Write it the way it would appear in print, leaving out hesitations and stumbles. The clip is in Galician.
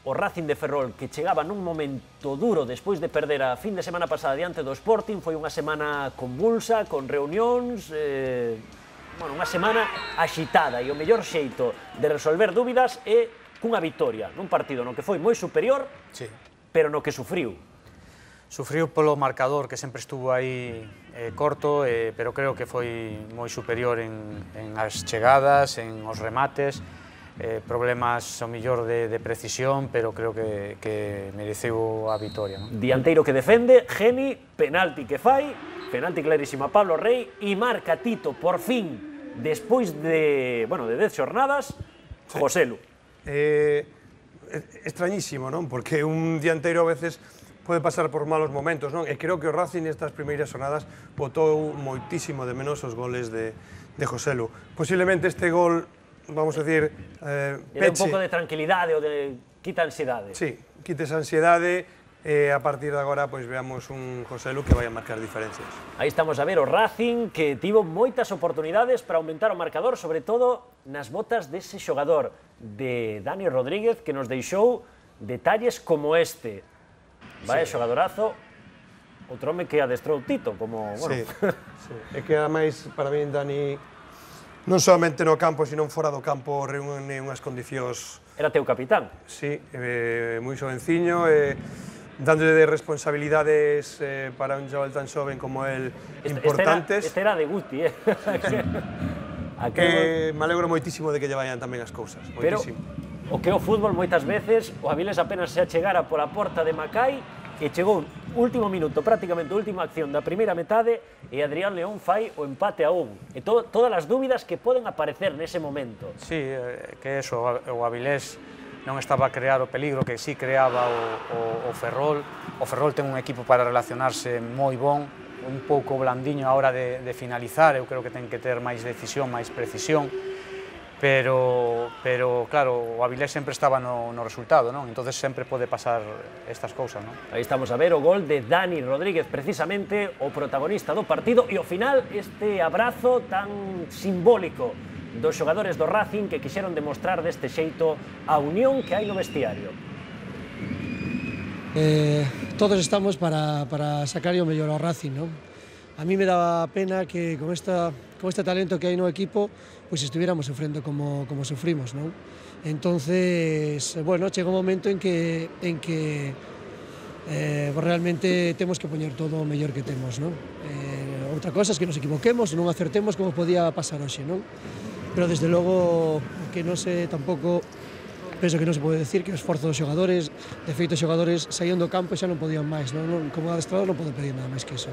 o Racing de Ferrol, que chegaba nun momento duro despois de perder a fin de semana pasada diante do Sporting. Foi unha semana convulsa, con reunións, unha semana axitada, e o mellor xeito de resolver dúbidas é cunha vitoria nun partido no que foi moi superior, pero no que sufriu. Sufriu polo marcador, que sempre estuvo aí corto, pero creo que foi moi superior en as chegadas, en os remates, problemas ao millor de precisión, pero creo que mereceu a vitoria. Dianteiro que defende, Geni, penalti que fai, penalti clarísimo a Pablo Rey, e marca Tito, por fin, despois de 10 xornadas, Joselu. Extrañísimo, non? Porque un dianteiro a veces pode pasar por malos momentos, non? E creo que o Racing nestas primeiras jornadas botou moitísimo de menos os goles de Joselu. Posiblemente este gol, vamos a decir, peche. Un pouco de tranquilidade ou de quita ansiedade. Sí, quita esa ansiedade e a partir de agora pois veamos un Joselu que vai a marcar diferencias. Aí estamos a ver o Racing que tivo moitas oportunidades para aumentar o marcador, sobre todo nas botas dese xogador de Dani Rodríguez, que nos deixou detalles como este. Vai, xogadorazo, outro home que adestrou Tito, como, bueno... Sí, é que ademais, para min, Dani, non solamente no campo, sino fora do campo, reúne unhas condicións... Era teu capitán. Sí, moi xovenciño, dándolle de responsabilidades para un chaval tan xoven como el importantes. Este era de Guti, Me alegro moitísimo de que lle vayan tamén as cousas, moitísimo. O que o fútbol moitas veces, o Avilés apenas se achegara pola porta de Macai, e chegou último minuto, prácticamente última acción da primeira metade, e Adrián León fai o empate a 1. E todas as dúbidas que poden aparecer nese momento. Sí, que eso, o Avilés non estaba a crear o peligro que sí creaba o Ferrol. O Ferrol ten un equipo para relacionarse moi bon, un pouco blandiño a hora de finalizar. Eu creo que ten que ter máis decisión, máis precisión. Pero claro, o Avilés sempre estaba no resultado, non? Entonces sempre pode pasar estas cousas, non? Aí estamos a ver o gol de Dani Rodríguez, precisamente o protagonista do partido, e ao final este abrazo tan simbólico dos xogadores do Racing que quixeron demostrar deste xeito a unión que hai no vestiario. Todos estamos para sacar o mellor ao Racing, non? A mí me daba pena que con este talento que hai no equipo pues estuviéramos sufriendo como sufrimos, non? Entonces, bueno, chega un momento en que realmente temos que poñer todo o mellor que temos, non? Outra cosa é que nos equivoquemos, non acertemos como podía pasar hoxe, non? Pero desde logo que non se tampouco penso que non se pode decir que o esforzo dos xogadores, de feito os xogadores saían do campo e xa non podían máis, non? Como adestrador non podo pedir nada máis que iso.